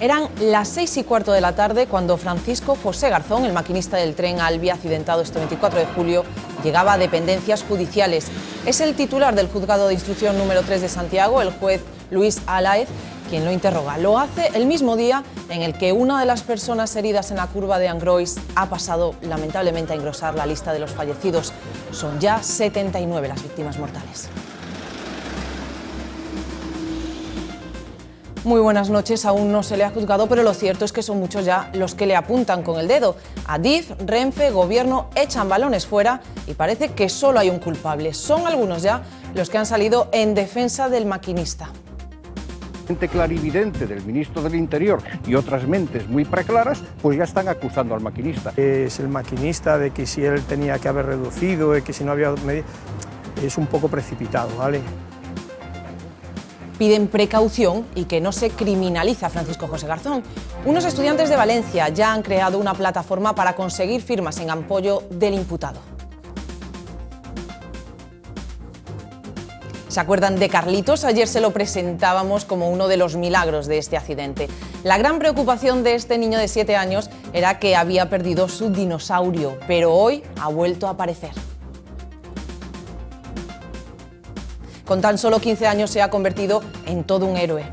Eran las 6:15 de la tarde cuando Francisco José Garzón, el maquinista del tren Alvia accidentado este 24 de julio, llegaba a dependencias judiciales. Es el titular del Juzgado de Instrucción número 3 de Santiago, el juez Luis Alaez, quien lo interroga. Lo hace el mismo día en el que una de las personas heridas en la curva de Angrois ha pasado lamentablemente a engrosar la lista de los fallecidos. Son ya 79 las víctimas mortales. Muy buenas noches. Aún no se le ha juzgado, pero lo cierto es que son muchos ya los que le apuntan con el dedo. Adif, Renfe, Gobierno echan balones fuera y parece que solo hay un culpable. Son algunos ya los que han salido en defensa del maquinista. Gente clarividente del ministro del Interior y otras mentes muy preclaras, pues ya están acusando al maquinista. Es el maquinista de que si él tenía que haber reducido, de que si no había medido, es un poco precipitado, ¿vale? Piden precaución y que no se criminalice a Francisco José Garzón. Unos estudiantes de Valencia ya han creado una plataforma para conseguir firmas en apoyo del imputado. ¿Se acuerdan de Carlitos? Ayer se lo presentábamos como uno de los milagros de este accidente. La gran preocupación de este niño de 7 años era que había perdido su dinosaurio, pero hoy ha vuelto a aparecer. Con tan solo 15 años se ha convertido en todo un héroe.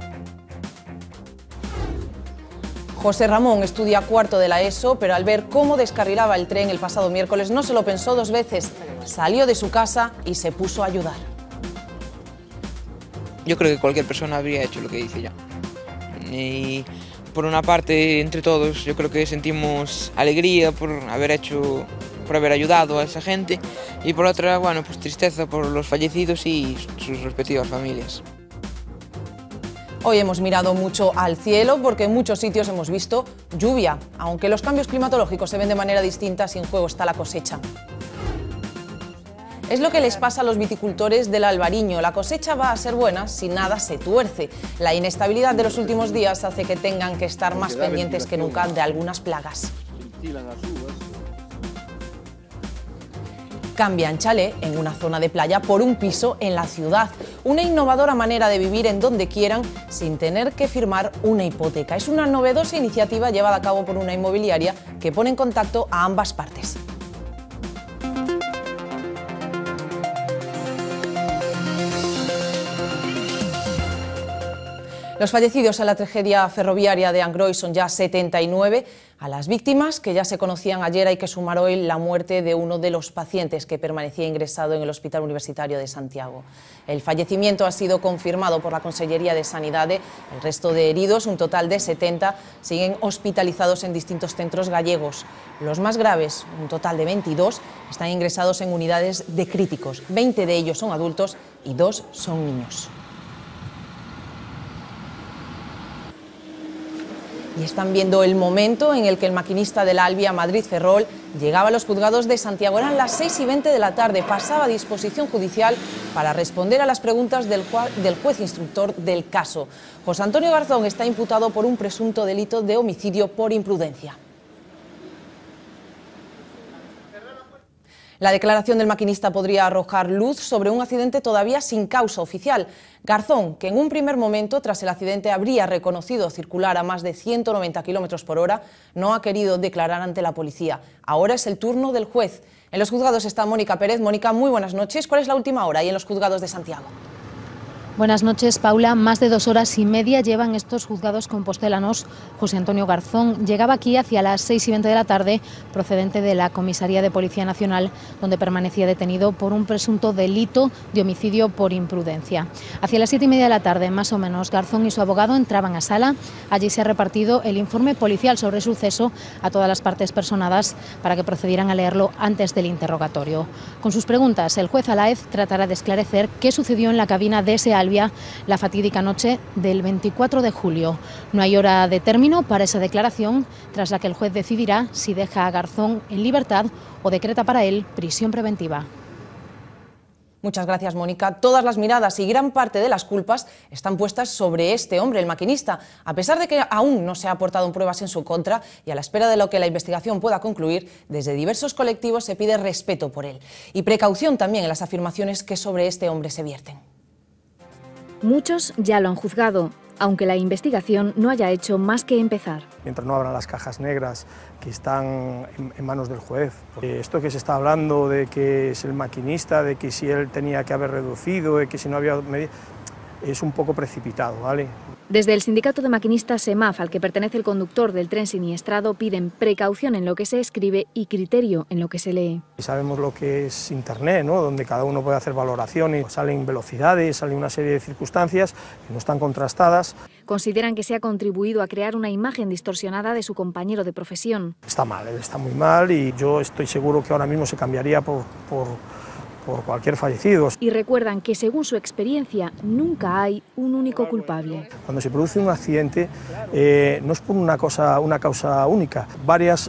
José Ramón estudia cuarto de la ESO, pero al ver cómo descarrilaba el tren el pasado miércoles no se lo pensó dos veces. Salió de su casa y se puso a ayudar. Yo creo que cualquier persona habría hecho lo que hice ya. Y por una parte, entre todos, yo creo que sentimos alegría por haber ayudado a esa gente, y por otra, bueno, pues tristeza por los fallecidos y sus respectivas familias. Hoy hemos mirado mucho al cielo porque en muchos sitios hemos visto lluvia, aunque los cambios climatológicos se ven de manera distinta si en juego está la cosecha. Es lo que les pasa a los viticultores del Albariño. La cosecha va a ser buena si nada se tuerce. La inestabilidad de los últimos días hace que tengan que estar más pendientes que nunca de algunas plagas. Cambian chalet en una zona de playa por un piso en la ciudad. Una innovadora manera de vivir en donde quieran sin tener que firmar una hipoteca. Es una novedosa iniciativa llevada a cabo por una inmobiliaria que pone en contacto a ambas partes. Los fallecidos en la tragedia ferroviaria de Angrois son ya 79. A las víctimas, que ya se conocían ayer, hay que sumar hoy la muerte de uno de los pacientes que permanecía ingresado en el Hospital Universitario de Santiago. El fallecimiento ha sido confirmado por la Consellería de Sanidad. El resto de heridos, un total de 70, siguen hospitalizados en distintos centros gallegos. Los más graves, un total de 22, están ingresados en unidades de críticos. 20 de ellos son adultos y 2 son niños. Y están viendo el momento en el que el maquinista del Alvia Madrid-Ferrol llegaba a los juzgados de Santiago. Eran las 6:20 de la tarde, pasaba a disposición judicial para responder a las preguntas del juez instructor del caso. José Antonio Garzón está imputado por un presunto delito de homicidio por imprudencia. La declaración del maquinista podría arrojar luz sobre un accidente todavía sin causa oficial. Garzón, que en un primer momento tras el accidente habría reconocido circular a más de 190 km por hora, no ha querido declarar ante la policía. Ahora es el turno del juez. En los juzgados está Mónica Pérez. Mónica, muy buenas noches. ¿Cuál es la última hora ahí en los juzgados de Santiago? Buenas noches, Paula. Más de 2 horas y media llevan estos juzgados compostelanos. José Antonio Garzón llegaba aquí hacia las 6:20 de la tarde, procedente de la Comisaría de Policía Nacional, donde permanecía detenido por un presunto delito de homicidio por imprudencia. Hacia las 7:30 de la tarde, más o menos, Garzón y su abogado entraban a sala. Allí se ha repartido el informe policial sobre el suceso a todas las partes personadas para que procedieran a leerlo antes del interrogatorio. Con sus preguntas, el juez Alaez tratará de esclarecer qué sucedió en la cabina de ese Alvia la fatídica noche del 24 de julio. No hay hora de término para esa declaración, tras la que el juez decidirá si deja a Garzón en libertad o decreta para él prisión preventiva. Muchas gracias, Mónica. Todas las miradas y gran parte de las culpas están puestas sobre este hombre, el maquinista. A pesar de que aún no se ha aportado pruebas en su contra y a la espera de lo que la investigación pueda concluir, desde diversos colectivos se pide respeto por él y precaución también en las afirmaciones que sobre este hombre se vierten. Muchos ya lo han juzgado aunque la investigación no haya hecho más que empezar. Mientras no abran las cajas negras que están en manos del juez. Esto que se está hablando de que es el maquinista, de que si él tenía que haber reducido, de que si no había medidas, es un poco precipitado, ¿vale? Desde el sindicato de maquinistas SEMAF, al que pertenece el conductor del tren siniestrado, piden precaución en lo que se escribe y criterio en lo que se lee. Sabemos lo que es Internet, ¿no? Donde cada uno puede hacer valoraciones, salen velocidades, salen una serie de circunstancias que no están contrastadas. Consideran que se ha contribuido a crear una imagen distorsionada de su compañero de profesión. Está mal, él está muy mal y yo estoy seguro que ahora mismo se cambiaría por cualquier fallecido. Y recuerdan que, según su experiencia, nunca hay un único culpable. Cuando se produce un accidente no es por una causa única, varias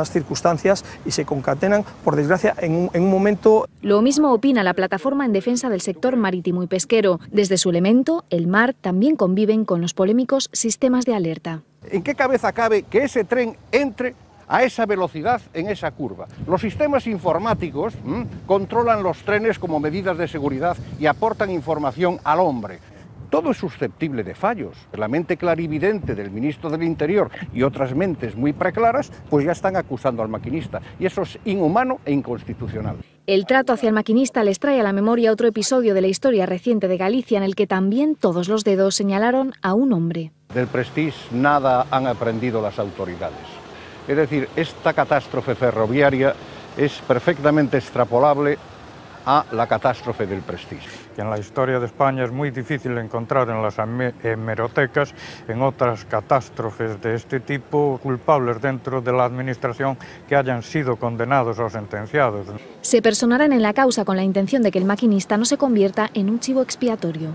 circunstancias y se concatenan, por desgracia, en un momento. Lo mismo opina la plataforma en defensa del sector marítimo y pesquero. Desde su elemento, el mar, también conviven con los polémicos sistemas de alerta. ¿En qué cabeza cabe que ese tren entre a esa velocidad en esa curva? Los sistemas informáticos controlan los trenes como medidas de seguridad y aportan información al hombre. Todo es susceptible de fallos. La mente clarividente del ministro del Interior y otras mentes muy preclaras pues ya están acusando al maquinista y eso es inhumano e inconstitucional. El trato hacia el maquinista les trae a la memoria otro episodio de la historia reciente de Galicia en el que también todos los dedos señalaron a un hombre. Del Prestige nada han aprendido las autoridades. Es decir, esta catástrofe ferroviaria es perfectamente extrapolable a la catástrofe del Prestige. Que en la historia de España es muy difícil encontrar en las hemerotecas, en otras catástrofes de este tipo, culpables dentro de la administración que hayan sido condenados o sentenciados. Se personarán en la causa con la intención de que el maquinista no se convierta en un chivo expiatorio.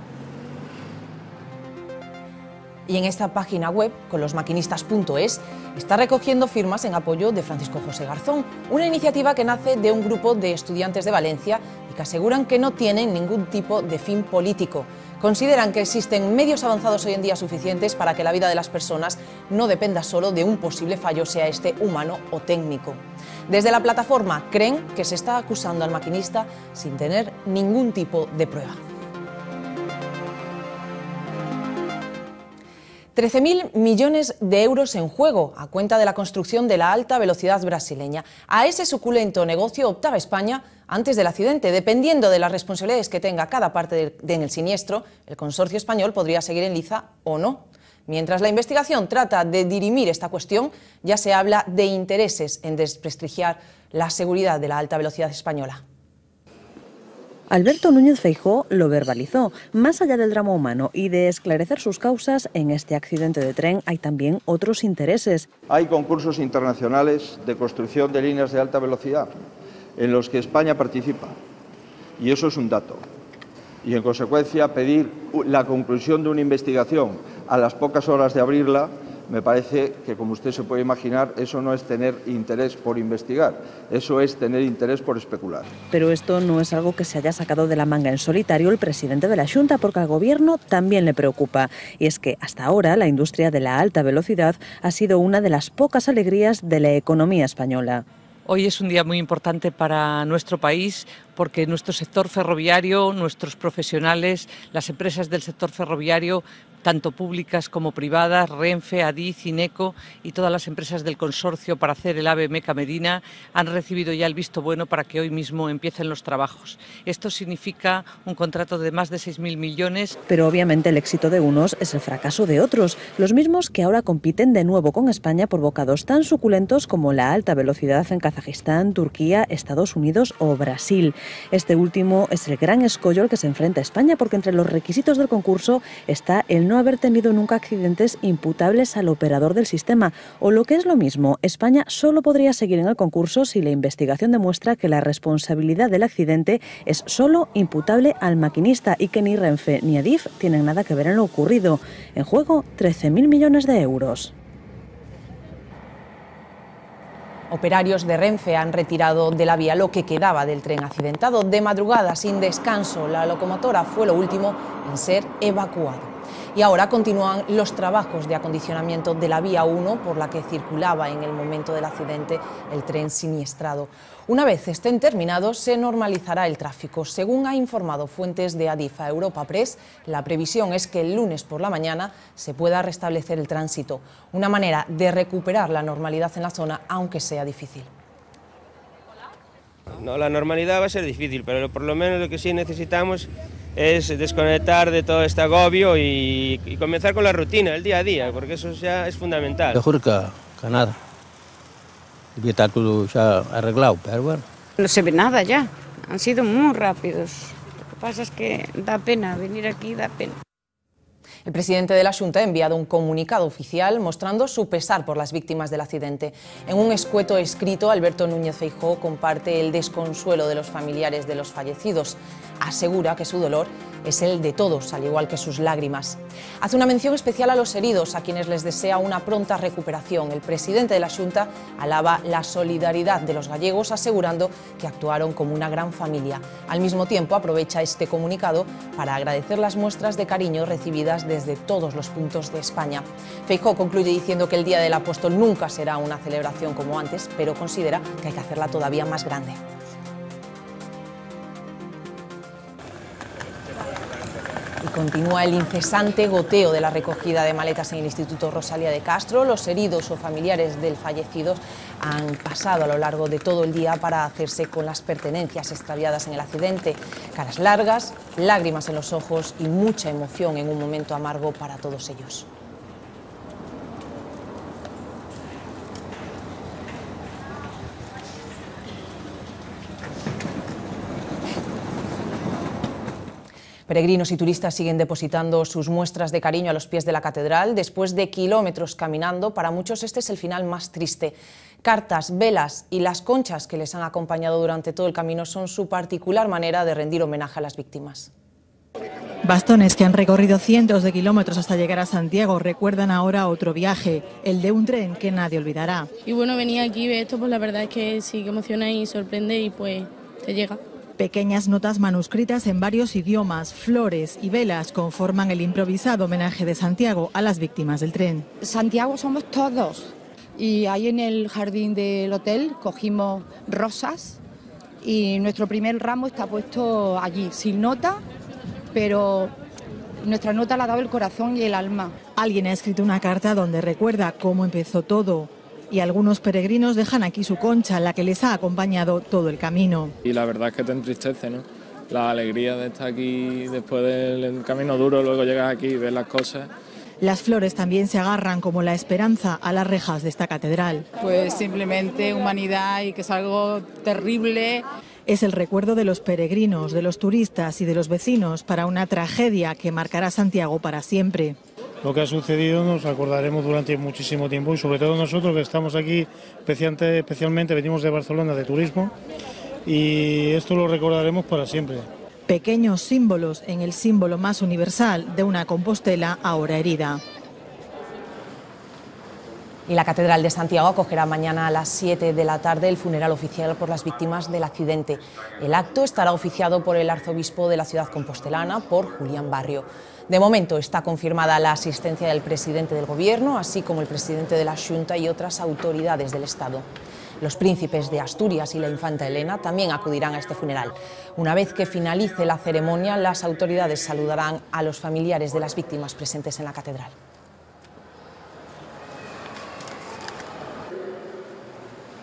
Y en esta página web, conlosmaquinistas.es, está recogiendo firmas en apoyo de Francisco José Garzón, una iniciativa que nace de un grupo de estudiantes de Valencia y que aseguran que no tienen ningún tipo de fin político. Consideran que existen medios avanzados hoy en día suficientes para que la vida de las personas no dependa solo de un posible fallo, sea este humano o técnico. Desde la plataforma creen que se está acusando al maquinista sin tener ningún tipo de prueba. 13.000 millones de euros en juego a cuenta de la construcción de la alta velocidad brasileña. A ese suculento negocio optaba España antes del accidente. Dependiendo de las responsabilidades que tenga cada parte en el siniestro, el consorcio español podría seguir en liza o no. Mientras la investigación trata de dirimir esta cuestión, ya se habla de intereses en desprestigiar la seguridad de la alta velocidad española. Alberto Núñez Feijóo lo verbalizó. Más allá del drama humano y de esclarecer sus causas, en este accidente de tren hay también otros intereses. Hay concursos internacionales de construcción de líneas de alta velocidad en los que España participa y eso es un dato. Y en consecuencia pedir la conclusión de una investigación a las pocas horas de abrirla, me parece que, como usted se puede imaginar, eso no es tener interés por investigar, eso es tener interés por especular. Pero esto no es algo que se haya sacado de la manga en solitario el presidente de la Xunta, porque al Gobierno también le preocupa. Y es que hasta ahora la industria de la alta velocidad ha sido una de las pocas alegrías de la economía española. Hoy es un día muy importante para nuestro país porque nuestro sector ferroviario, nuestros profesionales, las empresas del sector ferroviario, tanto públicas como privadas, Renfe, Adif, Ineco y todas las empresas del consorcio para hacer el AVE Meca Medina han recibido ya el visto bueno para que hoy mismo empiecen los trabajos. Esto significa un contrato de más de 6.000 millones. Pero obviamente el éxito de unos es el fracaso de otros, los mismos que ahora compiten de nuevo con España por bocados tan suculentos como la alta velocidad en Kazajistán, Turquía, Estados Unidos o Brasil. Este último es el gran escollo al que se enfrenta España, porque entre los requisitos del concurso está el no haber tenido nunca accidentes imputables al operador del sistema, o lo que es lo mismo, España solo podría seguir en el concurso si la investigación demuestra que la responsabilidad del accidente es solo imputable al maquinista y que ni Renfe ni Adif tienen nada que ver en lo ocurrido. En juego, 13.000 millones de euros. Operarios de Renfe han retirado de la vía lo que quedaba del tren accidentado. De madrugada, sin descanso, la locomotora fue lo último en ser evacuado. Y ahora continúan los trabajos de acondicionamiento de la vía 1 por la que circulaba en el momento del accidente el tren siniestrado. Una vez estén terminados, se normalizará el tráfico. Según ha informado fuentes de Adif a Europa Press, la previsión es que el lunes por la mañana se pueda restablecer el tránsito, una manera de recuperar la normalidad en la zona, aunque sea difícil. No, la normalidad va a ser difícil, pero por lo menos lo que sí necesitamos es desconectar de todo este agobio y comenzar con la rutina, el día a día, porque eso ya es fundamental. Mejor que nada. Debía estar todo ya arreglado, pero bueno. No se ve nada ya, han sido muy rápidos. Lo que pasa es que da pena, venir aquí da pena. El presidente de la Xunta ha enviado un comunicado oficial mostrando su pesar por las víctimas del accidente. En un escueto escrito, Alberto Núñez Feijóo comparte el desconsuelo de los familiares de los fallecidos. Asegura que su dolor es el de todos, al igual que sus lágrimas. Hace una mención especial a los heridos, a quienes les desea una pronta recuperación. El presidente de la Xunta alaba la solidaridad de los gallegos, asegurando que actuaron como una gran familia. Al mismo tiempo, aprovecha este comunicado para agradecer las muestras de cariño recibidas desde todos los puntos de España. Feijóo concluye diciendo que el Día del Apóstol nunca será una celebración como antes, pero considera que hay que hacerla todavía más grande. Y continúa el incesante goteo de la recogida de maletas en el Instituto Rosalía de Castro. Los heridos o familiares del fallecido han pasado a lo largo de todo el día para hacerse con las pertenencias extraviadas en el accidente. Caras largas, lágrimas en los ojos y mucha emoción en un momento amargo para todos ellos. Peregrinos y turistas siguen depositando sus muestras de cariño a los pies de la catedral. Después de kilómetros caminando, para muchos este es el final más triste. Cartas, velas y las conchas que les han acompañado durante todo el camino son su particular manera de rendir homenaje a las víctimas. Bastones que han recorrido cientos de kilómetros hasta llegar a Santiago recuerdan ahora otro viaje, el de un tren que nadie olvidará. Y bueno, venir aquí y ver esto, pues la verdad es que sí que emociona y sorprende y pues te llega. Pequeñas notas manuscritas en varios idiomas, flores y velas conforman el improvisado homenaje de Santiago a las víctimas del tren. Santiago somos todos y ahí en el jardín del hotel cogimos rosas y nuestro primer ramo está puesto allí, sin nota, pero nuestra nota la ha dado el corazón y el alma. Alguien ha escrito una carta donde recuerda cómo empezó todo. Y algunos peregrinos dejan aquí su concha, la que les ha acompañado todo el camino. Y la verdad es que te entristece, ¿no? La alegría de estar aquí después del camino duro, luego llegas aquí y ves las cosas. Las flores también se agarran como la esperanza a las rejas de esta catedral. Pues simplemente humanidad y que es algo terrible. Es el recuerdo de los peregrinos, de los turistas y de los vecinos para una tragedia que marcará Santiago para siempre. Lo que ha sucedido nos acordaremos durante muchísimo tiempo y sobre todo nosotros que estamos aquí, especialmente venimos de Barcelona de turismo y esto lo recordaremos para siempre. Pequeños símbolos en el símbolo más universal de una Compostela ahora herida. Y la Catedral de Santiago acogerá mañana a las 7 de la tarde el funeral oficial por las víctimas del accidente. El acto estará oficiado por el arzobispo de la ciudad compostelana, por Julián Barrio. De momento está confirmada la asistencia del presidente del Gobierno, así como el presidente de la Xunta y otras autoridades del Estado. Los príncipes de Asturias y la infanta Elena también acudirán a este funeral. Una vez que finalice la ceremonia, las autoridades saludarán a los familiares de las víctimas presentes en la catedral.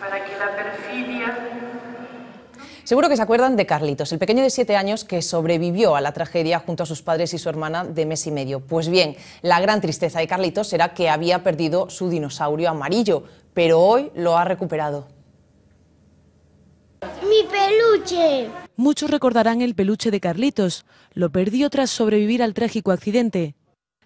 Para que la perfidia... Seguro que se acuerdan de Carlitos, el pequeño de 7 años que sobrevivió a la tragedia junto a sus padres y su hermana de mes y medio. Pues bien, la gran tristeza de Carlitos era que había perdido su dinosaurio amarillo, pero hoy lo ha recuperado. ¡Mi peluche! Muchos recordarán el peluche de Carlitos. Lo perdió tras sobrevivir al trágico accidente.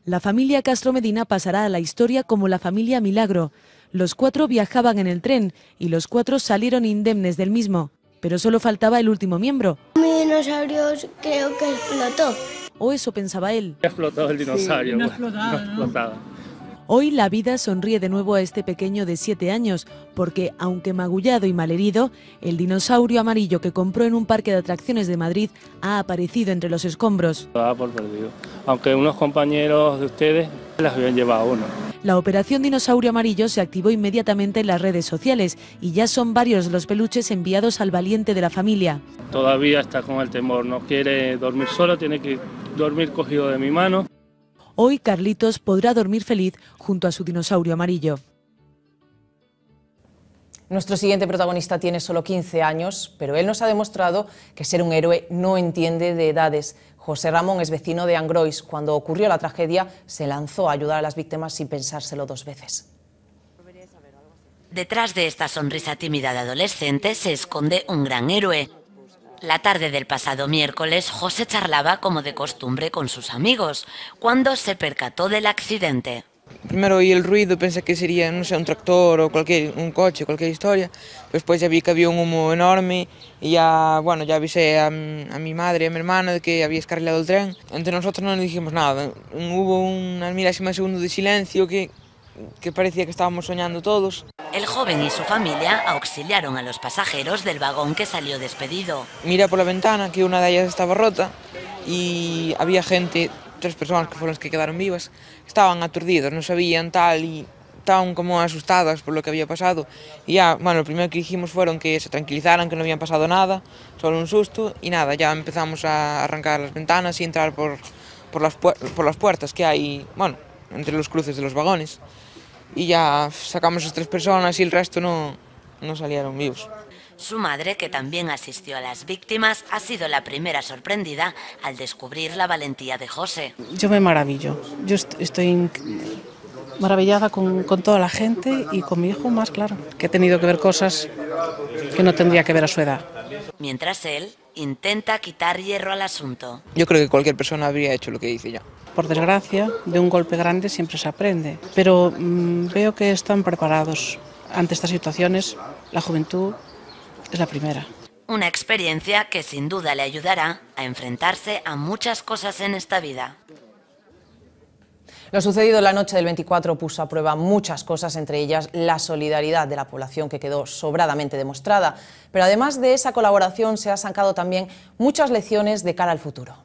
La familia Castro Medina pasará a la historia como la familia Milagro. Los 4 viajaban en el tren y los 4 salieron indemnes del mismo. Pero solo faltaba el último miembro. Mi dinosaurio creo que explotó. O eso pensaba él. Explotó el dinosaurio. Sí, no explotaba. No explotaba. Hoy la vida sonríe de nuevo a este pequeño de 7 años, porque, aunque magullado y malherido, el dinosaurio amarillo que compró en un parque de atracciones de Madrid ha aparecido entre los escombros. Lo da por perdido, aunque unos compañeros de ustedes las habían llevado uno. La operación Dinosaurio Amarillo se activó inmediatamente en las redes sociales y ya son varios los peluches enviados al valiente de la familia. Todavía está con el temor, no quiere dormir solo, tiene que dormir cogido de mi mano. Hoy Carlitos podrá dormir feliz junto a su dinosaurio amarillo. Nuestro siguiente protagonista tiene solo 15 años, pero él nos ha demostrado que ser un héroe no entiende de edades. José Ramón es vecino de Angrois. Cuando ocurrió la tragedia, se lanzó a ayudar a las víctimas sin pensárselo 2 veces. Detrás de esta sonrisa tímida de adolescente se esconde un gran héroe. La tarde del pasado miércoles, José charlaba como de costumbre con sus amigos, cuando se percató del accidente. Primero oí el ruido, pensé que sería, no sé, un tractor o un coche, cualquier historia. Después ya vi que había un humo enorme y ya avisé a mi madre y a mi hermana de que había descarrilado el tren. Entre nosotros no nos dijimos nada. Hubo una milésima de segundo de silencio que parecía que estábamos soñando todos. El joven y su familia auxiliaron a los pasajeros del vagón que salió despedido. Miré por la ventana que una de ellas estaba rota y había gente, 3 personas que fueron las que quedaron vivas, estaban aturdidos, no sabían tal y estaban como asustadas por lo que había pasado. Y ya, lo primero que dijimos fueron que se tranquilizaran, que no habían pasado nada, solo un susto y nada, ya empezamos a arrancar las ventanas y entrar por las puertas que hay, entre los cruces de los vagones. Y ya sacamos a esas 3 personas y el resto no salieron vivos. Su madre, que también asistió a las víctimas, ha sido la primera sorprendida al descubrir la valentía de José. Yo me maravillo, yo estoy maravillada con toda la gente y con mi hijo más, claro, que he tenido que ver cosas que no tendría que ver a su edad. Mientras él intenta quitar hierro al asunto. Yo creo que cualquier persona habría hecho lo que hice ya. Por desgracia, de un golpe grande siempre se aprende, pero veo que están preparados ante estas situaciones. La juventud es la primera. Una experiencia que sin duda le ayudará a enfrentarse a muchas cosas en esta vida. Lo sucedido la noche del 24 puso a prueba muchas cosas, entre ellas la solidaridad de la población, que quedó sobradamente demostrada. Pero además de esa colaboración se han sacado también muchas lecciones de cara al futuro.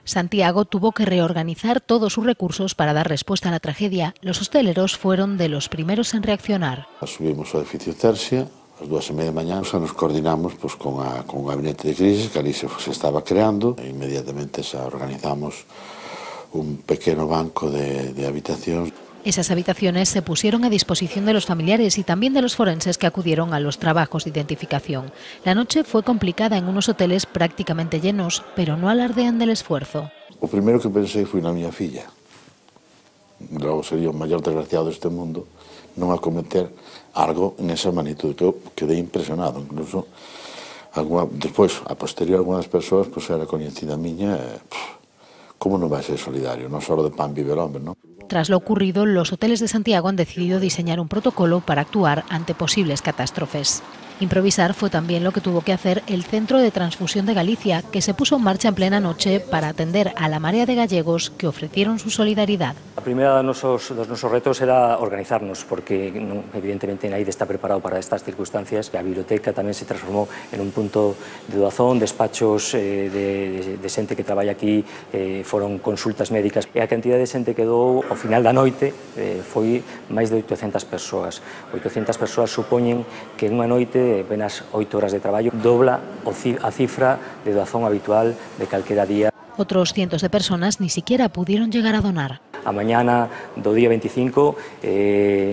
Santiago tuvo que reorganizar todos sus recursos para dar respuesta a la tragedia. Los hosteleros fueron de los primeros en reaccionar. Subimos ao edificio Tercia, ás 2:30 da mañá, nos coordinamos con un gabinete de crisis que ali se estaba creando. E inmediatamente organizamos un pequeno banco de habitacións. Esas habitaciones se pusieron a disposición de los familiares y también de los forenses que acudieron a los trabajos de identificación. La noche fue complicada en unos hoteles prácticamente llenos, pero no alardean del esfuerzo. O primeiro que pensei foi na miña filla. Logo sería o maior desgraciado deste mundo non acometer algo en esa magnitud, que eu quedei impresionado. Incluso, despois, a posterior, algunhas persoas, era coñecida miña, como non vai ser solidario? Non só de pan vive o hombre, non? Tras lo ocurrido, los hoteles de Santiago han decidido diseñar un protocolo para actuar ante posibles catástrofes. Improvisar fue también lo que tuvo que hacer el Centro de Transfusión de Galicia, que se puso en marcha en plena noche para atender a la marea de gallegos que ofrecieron su solidaridad. A primeira dos nosos retos era organizarnos, porque evidentemente nadie está preparado para estas circunstancias. A biblioteca tamén se transformou en un punto de doazón, despachos de xente que traballa aquí, foron consultas médicas, e a cantidad de xente que quedou ao final da noite foi máis de 800 persoas. 800 persoas supoñen que en unha noite apenas 8 horas de traballo dobla a cifra de doazón habitual de calquera día. Otros cientos de personas ni siquiera pudieron llegar a donar. A mañana do día 25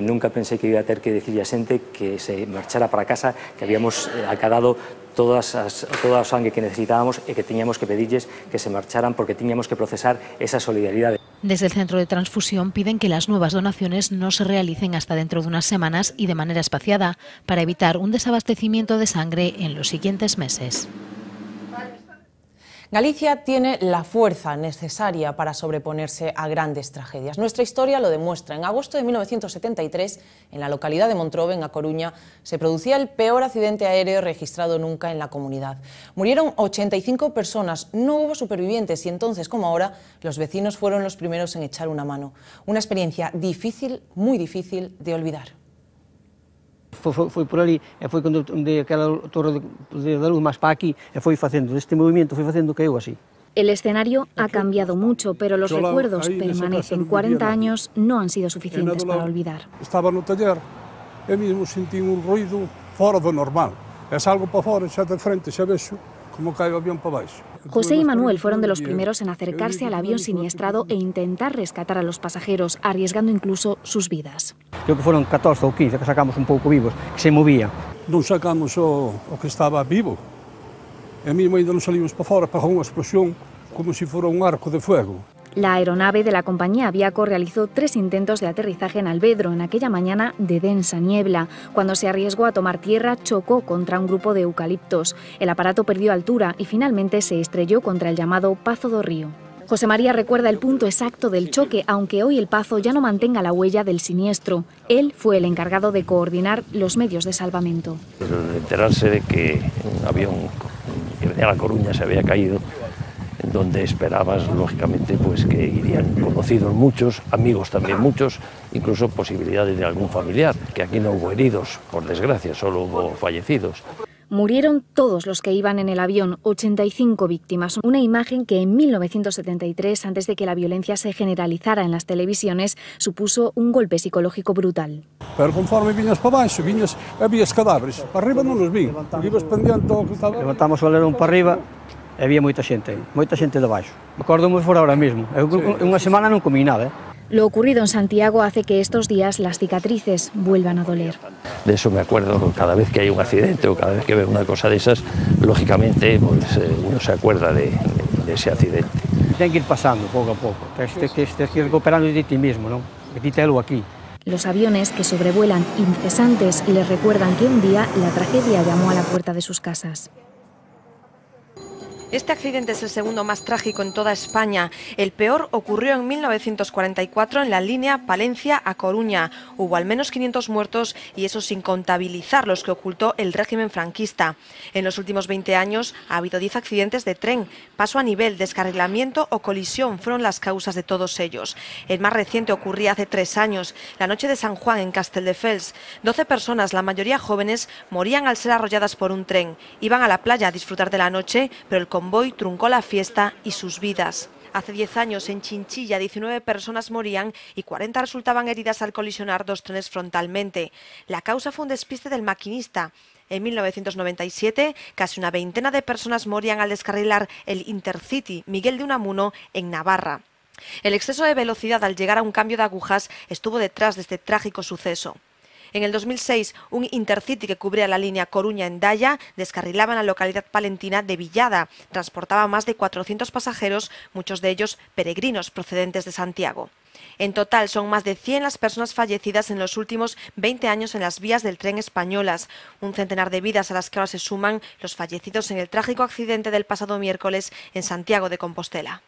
nunca pensei que iba a ter que decirle a xente que se marchara para casa, que habíamos acadado toda a sangue que necesitábamos e que tiñamos que pedirles que se marcharan porque tiñamos que procesar esa solidaridade. Desde el Centro de Transfusión piden que las nuevas donaciones no se realicen hasta dentro de unas semanas y de manera espaciada para evitar un desabastecimiento de sangre en los siguientes meses. Galicia tiene la fuerza necesaria para sobreponerse a grandes tragedias. Nuestra historia lo demuestra. En agosto de 1973, en la localidad de Montrobe, en A Coruña, se producía el peor accidente aéreo registrado nunca en la comunidad. Murieron 85 personas, no hubo supervivientes y entonces, como ahora, los vecinos fueron los primeros en echar una mano. Una experiencia difícil, muy difícil de olvidar. Foi por ali, e foi cando aquela torre da luz máis para aquí, e foi facendo este movimento, foi facendo que eu así. El escenario ha cambiado mucho, pero los recuerdos permanecen. 40 años no han sido suficientes para olvidar. Estaba no taller, e mesmo sentí un ruido fora do normal. E salgo para fora, xa de frente, xa vexo como cae o avión para baixo. José y Manuel fueron de los primeros en acercarse al avión siniestrado e intentar rescatar a los pasajeros, arriesgando incluso sus vidas. Creo que foron 14 ou 15 que sacamos un pouco vivos, que se movían. Non sacamos o que estaba vivo, e mesmo ainda non salimos para fora, pegou unha explosión como se fora un arco de fuego. La aeronave de la compañía Aviaco realizó 3 intentos de aterrizaje en Alvedro en aquella mañana de densa niebla. Cuando se arriesgó a tomar tierra, chocó contra un grupo de eucaliptos. El aparato perdió altura y finalmente se estrelló contra el llamado Pazo do Río. José María recuerda el punto exacto del choque, aunque hoy el Pazo ya no mantenga la huella del siniestro. Él fue el encargado de coordinar los medios de salvamento. Pero enterarse de que un avión que venía a La Coruña se había caído, donde esperabas, lógicamente, pues que irían conocidos muchos, amigos también muchos, incluso posibilidades de algún familiar, que aquí no hubo heridos, por desgracia, solo hubo fallecidos. Murieron todos los que iban en el avión, 85 víctimas. Una imagen que en 1973, antes de que la violencia se generalizara en las televisiones, supuso un golpe psicológico brutal. Pero conforme viñas para baixo, había cadáveres. Para arriba non os vi, porque ibas pendiente do que estaba. Levantamos o alerón para arriba, e había moita xente de baixo. Me acordo como fora ahora mesmo. Unha semana non comí nada. Lo ocurrido en Santiago hace que estos días las cicatrices vuelvan a doler. De eso me acuerdo cada vez que hay un accidente o cada vez que veo una cosa de esas, lógicamente pues, uno se acuerda de ese accidente. Ten que ir pasando pouco a pouco, tens que ir recuperando de ti mismo, non? Que ti telo aquí. Los aviones que sobrevuelan incesantes les recuerdan que un día la tragedia llamó a la puerta de sus casas. Este accidente es el segundo más trágico en toda España. El peor ocurrió en 1944 en la línea Palencia a Coruña. Hubo al menos 500 muertos y eso sin contabilizar los que ocultó el régimen franquista. En los últimos 20 años ha habido 10 accidentes de tren. Paso a nivel, descarrilamiento o colisión fueron las causas de todos ellos. El más reciente ocurría hace 3 años, la noche de San Juan en Castelldefels. 12 personas, la mayoría jóvenes, morían al ser arrolladas por un tren. Iban a la playa a disfrutar de la noche, pero el convoy truncó la fiesta y sus vidas. Hace 10 años en Chinchilla 19 personas morían y 40 resultaban heridas al colisionar 2 trenes frontalmente. La causa fue un despiste del maquinista. En 1997, casi una veintena de personas morían al descarrilar el Intercity Miguel de Unamuno en Navarra. El exceso de velocidad al llegar a un cambio de agujas estuvo detrás de este trágico suceso. En el 2006, un Intercity que cubría la línea Coruña-Hendaya descarrilaba en la localidad palentina de Villada. Transportaba más de 400 pasajeros, muchos de ellos peregrinos procedentes de Santiago. En total, son más de 100 las personas fallecidas en los últimos 20 años en las vías del tren españolas. Un centenar de vidas a las que ahora se suman los fallecidos en el trágico accidente del pasado miércoles en Santiago de Compostela.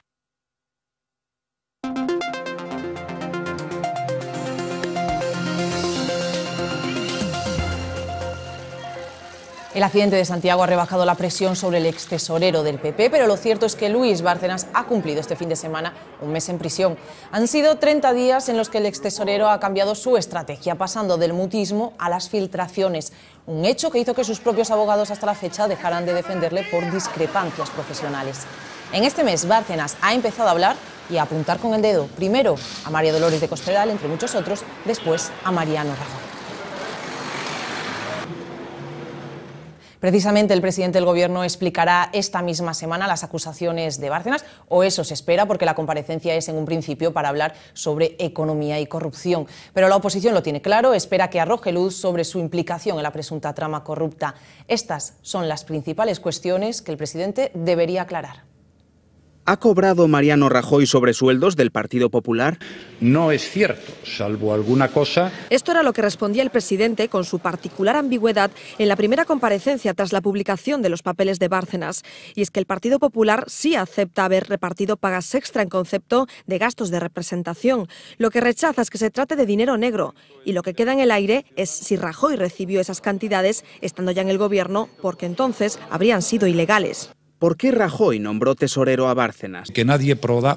El accidente de Santiago ha rebajado la presión sobre el extesorero del PP, pero lo cierto es que Luis Bárcenas ha cumplido este fin de semana un mes en prisión. Han sido 30 días en los que el extesorero ha cambiado su estrategia, pasando del mutismo a las filtraciones, un hecho que hizo que sus propios abogados hasta la fecha dejaran de defenderle por discrepancias profesionales. En este mes, Bárcenas ha empezado a hablar y a apuntar con el dedo, primero a María Dolores de Cospedal, entre muchos otros, después a Mariano Rajoy. Precisamente el presidente del Gobierno explicará esta misma semana las acusaciones de Bárcenas, o eso se espera, porque la comparecencia es en un principio para hablar sobre economía y corrupción. Pero la oposición lo tiene claro, espera que arroje luz sobre su implicación en la presunta trama corrupta. Estas son las principales cuestiones que el presidente debería aclarar. ¿Ha cobrado Mariano Rajoy sobresueldos del Partido Popular? No es cierto, salvo alguna cosa. Esto era lo que respondía el presidente con su particular ambigüedad en la primera comparecencia tras la publicación de los papeles de Bárcenas. Y es que el Partido Popular sí acepta haber repartido pagas extra en concepto de gastos de representación. Lo que rechaza es que se trate de dinero negro. Y lo que queda en el aire es si Rajoy recibió esas cantidades estando ya en el gobierno, porque entonces habrían sido ilegales. ¿Por qué Rajoy nombró tesorero a Bárcenas? Que nadie podrá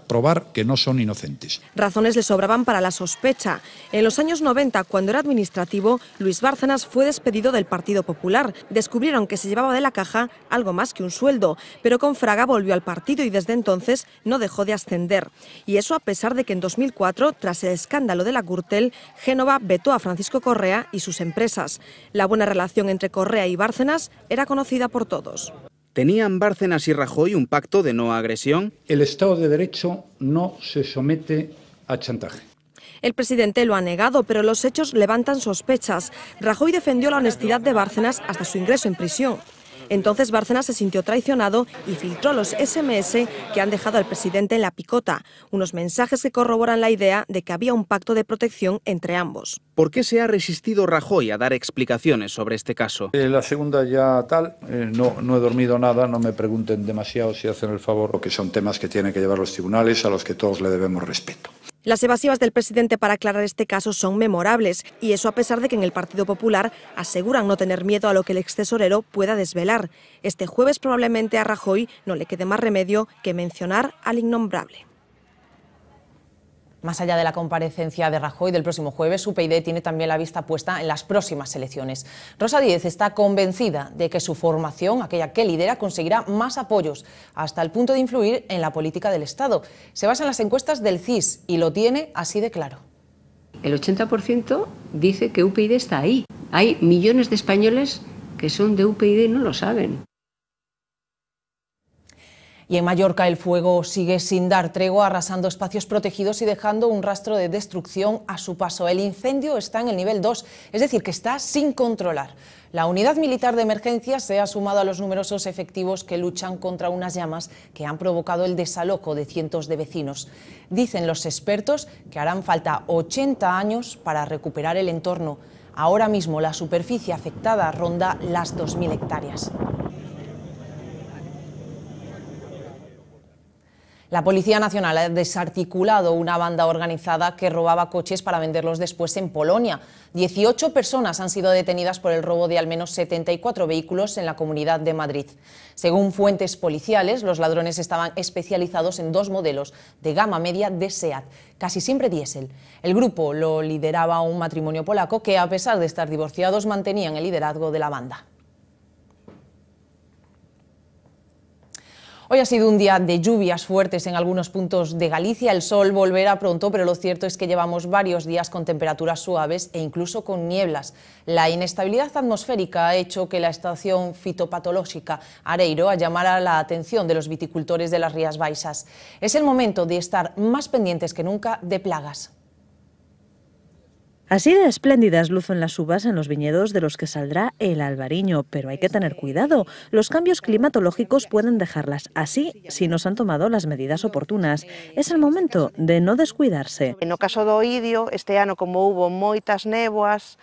probar que no son inocentes. Razones le sobraban para la sospecha. En los años 90, cuando era administrativo, Luis Bárcenas fue despedido del Partido Popular. Descubrieron que se llevaba de la caja algo más que un sueldo, pero con Fraga volvió al partido y desde entonces no dejó de ascender. Y eso a pesar de que en 2004, tras el escándalo de la Gürtel, Génova vetó a Francisco Correa y sus empresas. La buena relación entre Correa y Bárcenas era conocida por todos. ¿Tenían Bárcenas y Rajoy un pacto de no agresión? El Estado de Derecho no se somete a chantaje. El presidente lo ha negado, pero los hechos levantan sospechas. Rajoy defendió la honestidad de Bárcenas hasta su ingreso en prisión. Entonces Bárcenas se sintió traicionado y filtró los SMS que han dejado al presidente en la picota, unos mensajes que corroboran la idea de que había un pacto de protección entre ambos. ¿Por qué se ha resistido Rajoy a dar explicaciones sobre este caso? La segunda ya tal, no he dormido nada, no me pregunten demasiado si hacen el favor, porque son temas que tienen que llevar los tribunales a los que todos le debemos respeto. Las evasivas del presidente para aclarar este caso son memorables, y eso a pesar de que en el Partido Popular aseguran no tener miedo a lo que el extesorero pueda desvelar. Este jueves probablemente a Rajoy no le quede más remedio que mencionar al innombrable. Más allá de la comparecencia de Rajoy del próximo jueves, UPyD tiene también la vista puesta en las próximas elecciones. Rosa Díez está convencida de que su formación, aquella que lidera, conseguirá más apoyos, hasta el punto de influir en la política del Estado. Se basa en las encuestas del CIS y lo tiene así de claro. El 80% dice que UPyD está ahí. Hay millones de españoles que son de UPyD y no lo saben. Y en Mallorca el fuego sigue sin dar tregua, arrasando espacios protegidos y dejando un rastro de destrucción a su paso. El incendio está en el nivel 2, es decir, que está sin controlar. La unidad militar de emergencia se ha sumado a los numerosos efectivos que luchan contra unas llamas que han provocado el desalojo de cientos de vecinos. Dicen los expertos que harán falta 80 años para recuperar el entorno. Ahora mismo la superficie afectada ronda las 2.000 hectáreas. La Policía Nacional ha desarticulado una banda organizada que robaba coches para venderlos después en Polonia. 18 personas han sido detenidas por el robo de al menos 74 vehículos en la Comunidad de Madrid. Según fuentes policiales, los ladrones estaban especializados en 2 modelos de gama media de SEAT, casi siempre diésel. El grupo lo lideraba un matrimonio polaco que, a pesar de estar divorciados, mantenían el liderazgo de la banda. Hoy ha sido un día de lluvias fuertes en algunos puntos de Galicia. El sol volverá pronto, pero lo cierto es que llevamos varios días con temperaturas suaves e incluso con nieblas. La inestabilidad atmosférica ha hecho que la estación fitopatológica Areiro llamara la atención de los viticultores de las Rías Baixas. Es el momento de estar más pendientes que nunca de plagas. Así de espléndidas lucen las uvas en los viñedos de los que saldrá el albariño, pero hay que tener cuidado. Los cambios climatológicos pueden dejarlas así si no se han tomado las medidas oportunas. Es el momento de no descuidarse. No caso do Oídio, este ano como hubo moitas néboas,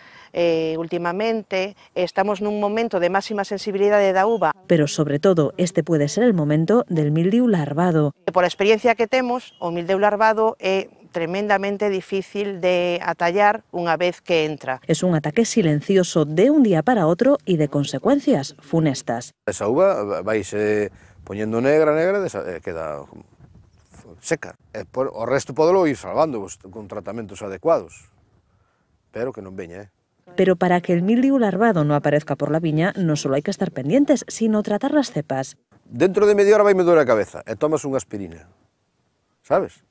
últimamente, estamos nun momento de máxima sensibilidade da uva. Pero sobre todo, este puede ser el momento del mildiu larvado. Por a experiencia que temos, o mildiu larvado é tremendamente difícil de atallar unha vez que entra. Es un ataque silencioso de un día para otro y de consecuencias funestas. Esa uva vaise poñendo negra, queda seca. O resto podelo ir salvando con tratamentos adecuados, pero que non veña, Pero para que el mildiu larvado no aparezca por la viña, no solo hay que estar pendientes, sino tratar las cepas. Dentro de media hora vai me doer a cabeza e tomas unha aspirina, sabes?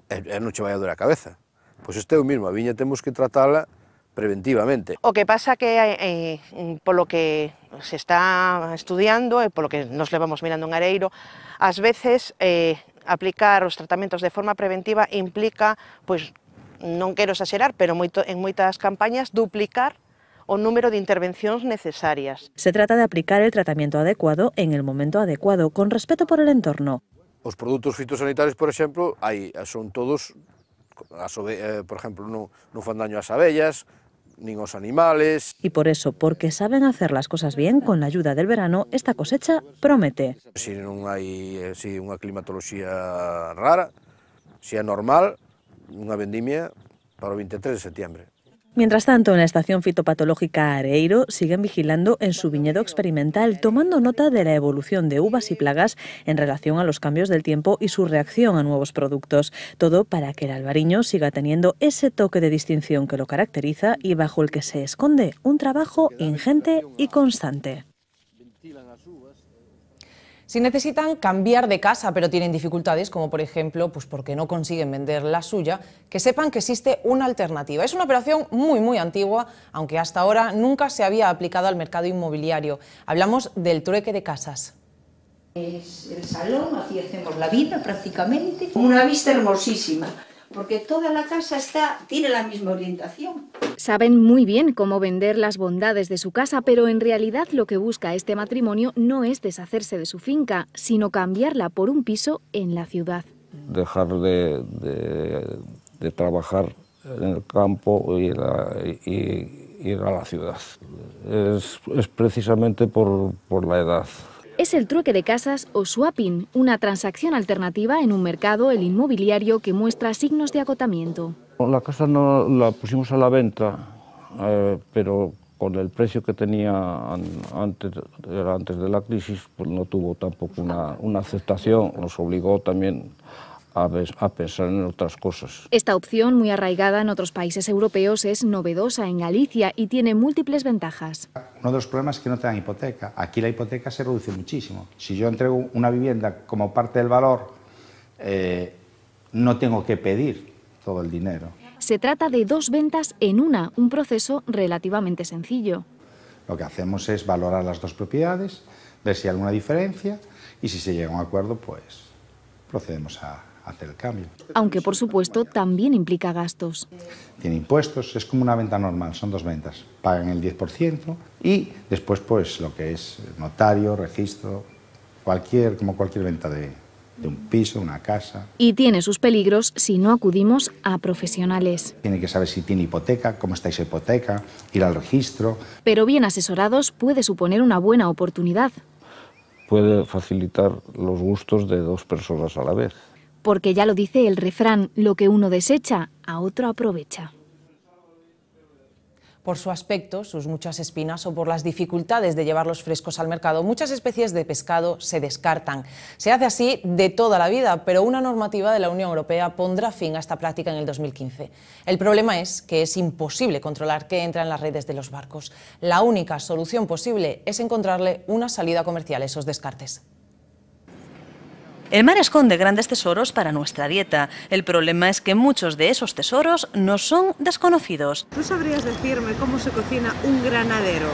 E non che vai a doer a cabeza. Pois este é o mismo, a viña temos que tratala preventivamente. O que pasa que polo que se está estudiando e polo que nos levamos mirando en Areiro, ás veces aplicar os tratamentos de forma preventiva implica, pois non quero exagerar, pero en moitas campañas duplicar o número de intervencións necesarias. Se trata de aplicar el tratamiento adecuado en el momento adecuado, con respeto por el entorno. Os produtos fitosanitarios, por exemplo, son todos, por exemplo, non fan daño ás abellas, nin aos animales. Y por eso, porque saben hacer las cosas bien, con la ayuda del verano, esta cosecha promete. Si non hai unha climatoloxía rara, si é normal, unha vendimia para o 23 de septiembre. Mientras tanto, en la estación fitopatológica Areiro siguen vigilando en su viñedo experimental, tomando nota de la evolución de uvas y plagas en relación a los cambios del tiempo y su reacción a nuevos productos. Todo para que el albariño siga teniendo ese toque de distinción que lo caracteriza y bajo el que se esconde un trabajo ingente y constante. Si necesitan cambiar de casa pero tienen dificultades, como por ejemplo pues porque no consiguen vender la suya, que sepan que existe una alternativa. Es una operación muy antigua, aunque hasta ahora nunca se había aplicado al mercado inmobiliario. Hablamos del trueque de casas. Es el salón, aquí hacemos la vida prácticamente. Una vista hermosísima, porque toda la casa tiene la misma orientación. Saben muy bien cómo vender las bondades de su casa, pero en realidad lo que busca este matrimonio no es deshacerse de su finca, sino cambiarla por un piso en la ciudad. Dejar de trabajar en el campo y ir a la ciudad. Es precisamente por la edad. Es el trueque de casas o swapping, una transacción alternativa en un mercado, el inmobiliario, que muestra signos de agotamiento. La casa no la pusimos a la venta, pero con el precio que tenía antes de la crisis, pues no tuvo tampoco una aceptación, nos obligó también a pensar en otras cosas. Esta opción, muy arraigada en otros países europeos, es novedosa en Galicia y tiene múltiples ventajas. Uno de los problemas es que no te dan hipoteca. Aquí la hipoteca se reduce muchísimo. Si yo entrego una vivienda como parte del valor, no tengo que pedir todo el dinero. Se trata de dos ventas en una, un proceso relativamente sencillo. Lo que hacemos es valorar las dos propiedades, ver si hay alguna diferencia y si se llega a un acuerdo, pues procedemos a hacer el cambio. Aunque, por supuesto, también implica gastos. Tiene impuestos, es como una venta normal, son dos ventas. Pagan el 10% y después pues lo que es notario, registro, como cualquier venta de un piso, una casa. Y tiene sus peligros si no acudimos a profesionales. Tiene que saber si tiene hipoteca, cómo está esa hipoteca, ir al registro. Pero bien asesorados puede suponer una buena oportunidad. Puede facilitar los gustos de dos personas a la vez. Porque ya lo dice el refrán, lo que uno desecha, a otro aprovecha. Por su aspecto, sus muchas espinas o por las dificultades de llevarlos frescos al mercado, muchas especies de pescado se descartan. Se hace así de toda la vida, pero una normativa de la Unión Europea pondrá fin a esta práctica en el 2015. El problema es que es imposible controlar qué entra en las redes de los barcos. La única solución posible es encontrarle una salida comercial a esos descartes. El mar esconde grandes tesoros para nuestra dieta. El problema es que muchos de esos tesoros nos son desconocidos. ¿Tú sabrías decirme cómo se cocina un granadero?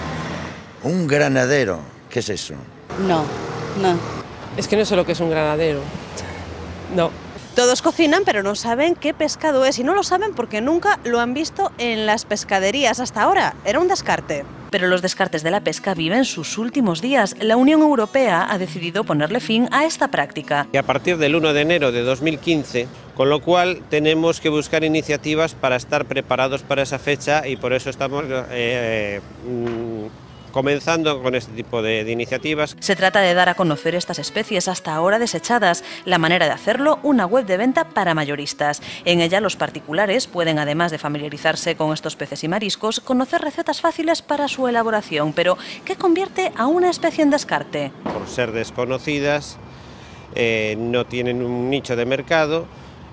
¿Un granadero? ¿Qué es eso? No. Es que no sé lo que es un granadero. No. Todos cocinan, pero no saben qué pescado es. Y no lo saben porque nunca lo han visto en las pescaderías. Hasta ahora era un descarte. Pero los descartes de la pesca viven sus últimos días. La Unión Europea ha decidido ponerle fin a esta práctica. Y a partir del 1 de enero de 2015, con lo cual tenemos que buscar iniciativas para estar preparados para esa fecha y por eso estamos comenzando con este tipo de iniciativas. Se trata de dar a conocer estas especies hasta ahora desechadas. La manera de hacerlo, una web de venta para mayoristas. En ella los particulares pueden, además de familiarizarse con estos peces y mariscos, conocer recetas fáciles para su elaboración. Pero, ¿qué convierte a una especie en descarte? Por ser desconocidas, no tienen un nicho de mercado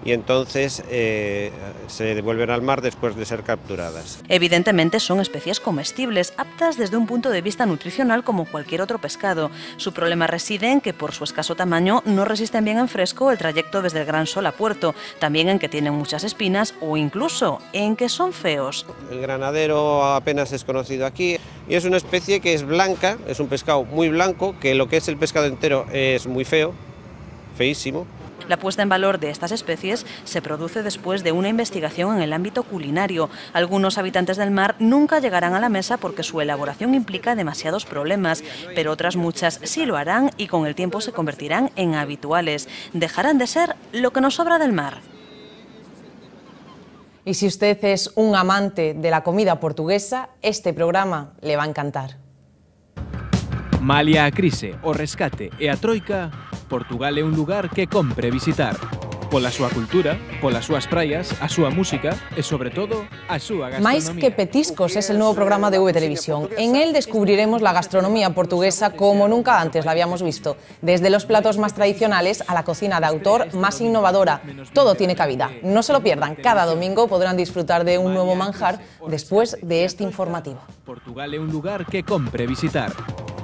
y entonces se devuelven al mar después de ser capturadas. Evidentemente son especies comestibles, aptas desde un punto de vista nutricional como cualquier otro pescado. Su problema reside en que por su escaso tamaño no resisten bien en fresco el trayecto desde el Gran Sol a puerto, también en que tienen muchas espinas o incluso en que son feos. El granadero apenas es conocido aquí y es una especie que es blanca, es un pescado muy blanco, que lo que es el pescado entero es muy feo, feísimo. La puesta en valor de estas especies se produce después de una investigación en el ámbito culinario. Algunos habitantes del mar nunca llegarán a la mesa porque su elaboración implica demasiados problemas, pero otras muchas sí lo harán y con el tiempo se convertirán en habituales. Dejarán de ser lo que nos sobra del mar. Y si usted es un amante de la comida portuguesa, este programa le va a encantar. Malia a crise, o rescate e a troika, Portugal é un lugar que compre visitar. Pola súa cultura, polas súas praias, a súa música e, sobre todo, a súa gastronomía. Mais que petiscos es el nuevo programa de V Televisión. En él descubriremos la gastronomía portuguesa como nunca antes la habíamos visto. Desde los platos más tradicionales a la cocina de autor más innovadora. Todo tiene cabida. No se lo pierdan. Cada domingo podrán disfrutar de un nuevo manjar después de este informativo. Portugal é un lugar que compre visitar.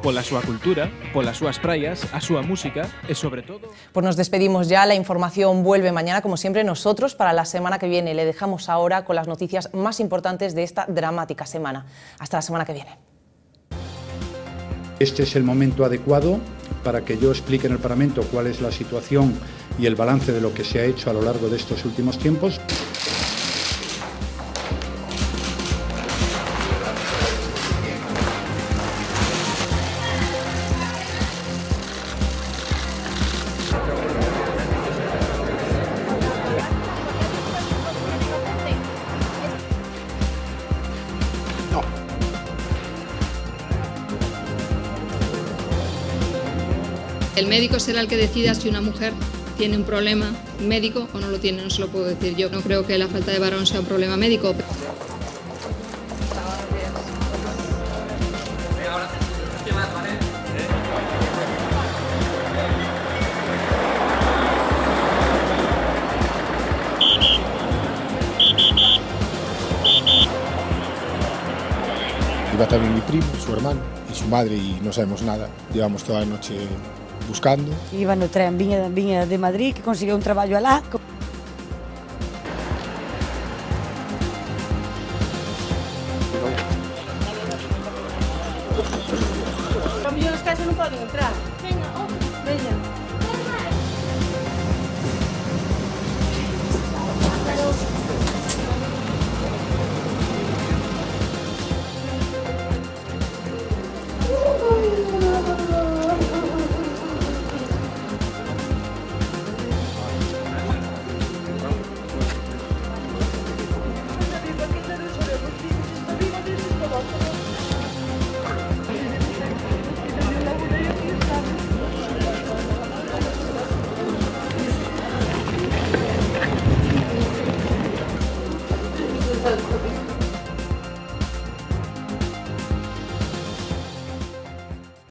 Pola súa cultura, polas súas praias, a súa música e, sobre todo... Pues nos despedimos ya. La información vuelve mañana, como siempre. Nosotros, para la semana que viene, le dejamos ahora con las noticias más importantes de esta dramática semana. Hasta la semana que viene. Este es el momento adecuado para que yo explique en el Parlamento cuál es la situación y el balance de lo que se ha hecho a lo largo de estos últimos tiempos. El médico será el que decida si una mujer tiene un problema médico o no lo tiene, no se lo puedo decir yo. No creo que la falta de varón sea un problema médico. Iba también mi primo, su hermano y su madre y no sabemos nada. Llevamos toda la noche buscando. Iba no tren, viña de Madrid, que consiguió un traballo alá. Os mellor os casos non poden entrar. Veña, veña.